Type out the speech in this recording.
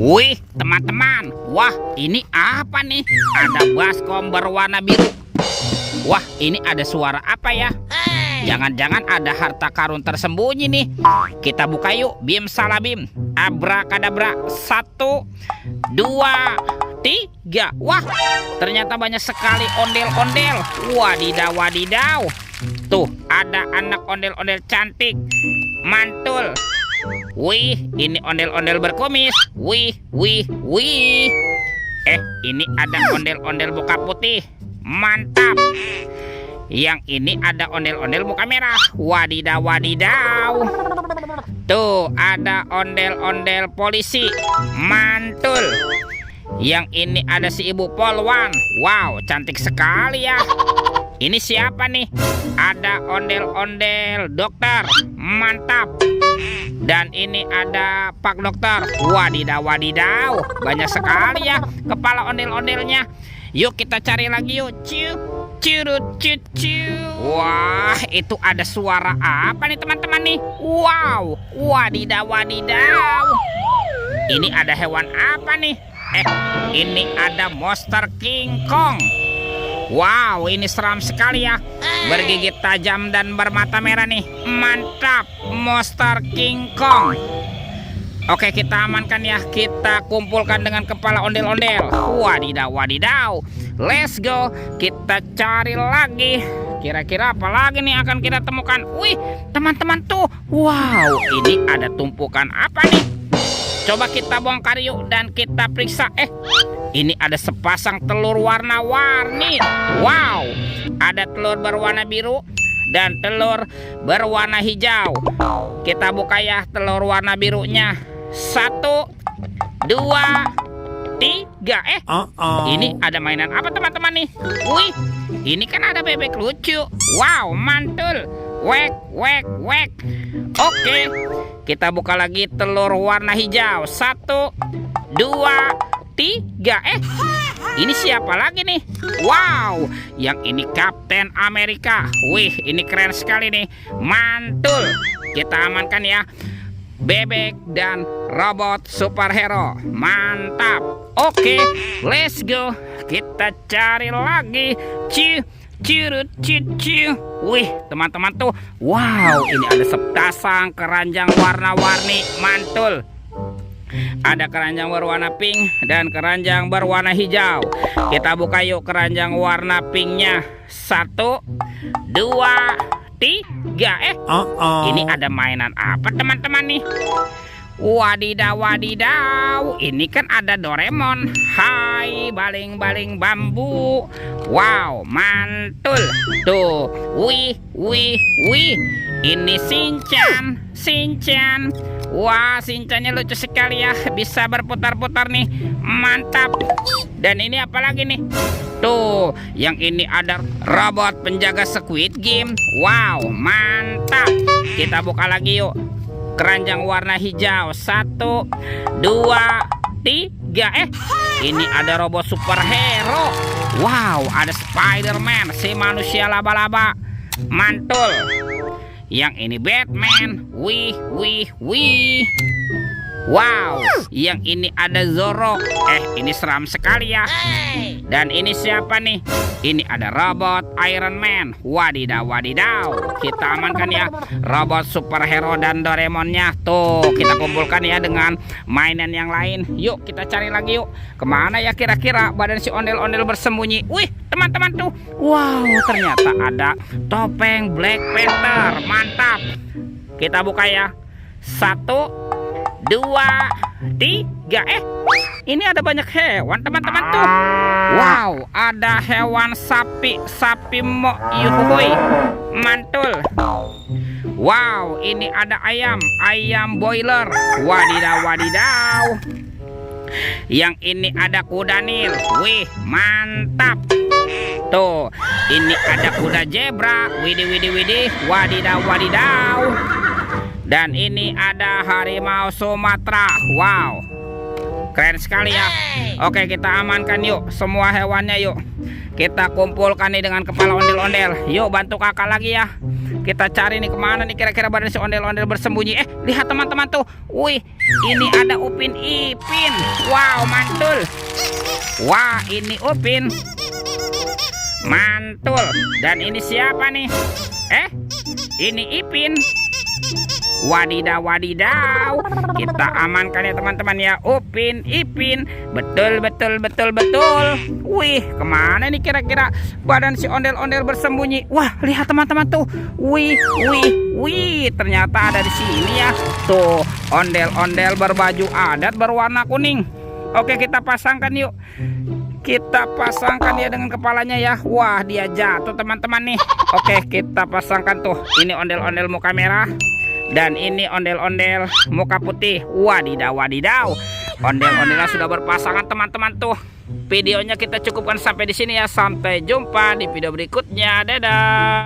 Wih, teman-teman. Wah, ini apa nih? Ada baskom berwarna biru. Wah, ini ada suara apa ya? Jangan-jangan ada harta karun tersembunyi nih. Kita buka yuk. Bim salabim. Abrakadabra. 1, 2, 3. Wah, ternyata banyak sekali ondel-ondel. Wadidaw, wadidaw. Tuh, ada anak ondel-ondel cantik. Mantul. Wih, ini ondel-ondel berkumis. Wih, wih, wih. Ini ada ondel-ondel muka putih. Mantap. Yang ini ada ondel-ondel muka merah. Wadidaw, wadidaw. Tuh, ada ondel-ondel polisi. Mantul. Yang ini ada si ibu polwan. Wow, cantik sekali ya. Ini siapa nih? Ada ondel-ondel dokter. Mantap. Dan ini ada pak dokter. Wadidaw, wadidaw. Banyak sekali ya kepala ondel-ondelnya. Yuk kita cari lagi yuk. Curut cucu. Wah, itu ada suara apa nih teman-teman nih? Wow, wadidaw, wadidaw. Ini ada hewan apa nih? Ini ada monster King Kong. Wow, ini seram sekali ya. Bergigit tajam dan bermata merah nih. Mantap, monster King Kong. Oke, kita amankan ya. Kita kumpulkan dengan kepala ondel-ondel. Wadidaw, wadidaw. Let's go. Kita cari lagi. Kira-kira apa lagi nih akan kita temukan? Wih, teman-teman tuh. Wow, ini ada tumpukan apa nih? Coba kita bongkar yuk dan kita periksa. Ini ada sepasang telur warna-warni. Wow, ada telur berwarna biru dan telur berwarna hijau. Kita buka ya telur warna birunya. 1, 2, 3. Ini ada mainan apa teman-teman nih? Wih, ini kan ada bebek lucu. Wow, mantul. Wek, wek, wek. Oke, kita buka lagi telur warna hijau. 1, 2, 3. Ini siapa lagi nih? Wow, yang ini Kapten Amerika. Wih, ini keren sekali nih. Mantul. Kita amankan ya. Bebek dan robot superhero. Mantap. Oke, let's go. Kita cari lagi. Curut cucu. Wih, teman-teman tuh. Wow, ini ada sepasang keranjang warna-warni. Mantul. Ada keranjang berwarna pink dan keranjang berwarna hijau. Kita buka yuk keranjang warna pinknya. 1, 2, 3. Ini ada mainan apa teman-teman nih? Wadidaw, wadidaw. Ini kan ada Doraemon. Hai, baling-baling bambu. Wow, mantul. Tuh, wih, wih, wih. Ini Shinchan, Shinchan. Wah, Shinchannya lucu sekali ya. Bisa berputar-putar nih. Mantap. Dan ini apa lagi nih? Tuh, yang ini ada robot penjaga Squid Game. Wow, mantap. Kita buka lagi yuk. Keranjang warna hijau. 1, 2, 3. Ini ada robot superhero. Wow, ada Spider-Man, si manusia laba-laba. Mantul. Yang ini Batman. Wih, wih, wih. Wow, yang ini ada Zoro. Ini seram sekali ya. Dan ini siapa nih? Ini ada robot Iron Man. Wadidaw, wadidaw. Kita amankan ya robot superhero dan Doraemonnya. Tuh, kita kumpulkan ya dengan mainan yang lain. Yuk, kita cari lagi yuk. Kemana ya kira-kira badan si ondel-ondel bersembunyi? Wih, teman-teman tuh. Wow, ternyata ada topeng Black Panther. Mantap. Kita buka ya. 1, 2, 3. Ini ada banyak hewan teman-teman tuh. Wow, ada hewan sapi mo yuhui. Mantul. Wow, ini ada ayam boiler. Wadidaw, wadidaw. Yang ini ada kuda Nil. Wih, mantap. Tuh, ini ada kuda zebra. Widih, widih, widih. Wadidaw, wadidaw. Dan ini ada harimau Sumatera. Wow, keren sekali ya. Oke, kita amankan yuk semua hewannya yuk. Kita kumpulkan nih dengan kepala ondel-ondel. Yuk, bantu kakak lagi ya. Kita cari nih kemana nih kira-kira badan si ondel-ondel bersembunyi. Lihat teman-teman tuh. Wih, ini ada Upin Ipin. Wow, mantul. Wah, ini Upin. Mantul. Dan ini siapa nih? Ini Ipin. Wadidaw, wadidaw. Kita amankan ya teman-teman ya, Upin Ipin. Betul. Wih, kemana nih kira-kira badan si ondel-ondel bersembunyi? Wah, lihat teman-teman tuh. Wih. Ternyata ada di sini ya. Tuh, ondel-ondel berbaju adat berwarna kuning. Oke, kita pasangkan yuk. Kita pasangkan dia dengan kepalanya ya. Wah, dia jatuh teman-teman nih. Oke, kita pasangkan tuh. Ini ondel-ondel muka merah. Dan ini ondel-ondel muka putih. Wadidaw. Ondel-ondelnya sudah berpasangan teman-teman tuh. Videonya kita cukupkan sampai di sini ya. Sampai jumpa di video berikutnya. Dadah.